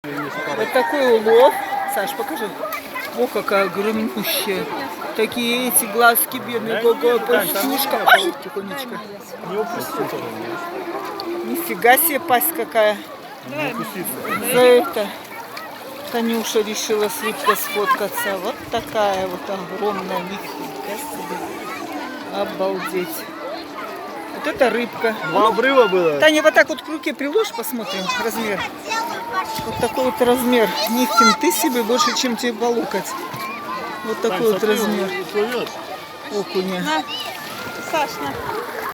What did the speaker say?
Вот такой улов. Саш, покажи. О, какая огромнющая. Такие эти глазки бедные. Какая пастушка. Ай, тихонечко. Не упусти. Нифига себе пасть какая. Не упуститься. За это Танюша решила с рыбкой сфоткаться. Вот такая вот огромная. Нифига себе. Обалдеть. Вот это рыбка. Два обрыва было. Таня, вот так вот к руке приложь, посмотрим размер. Вот такой вот размер. Нифтин, ты себе больше, чем тебе по локоть. Вот такой вот размер окуня. На, Саш, на.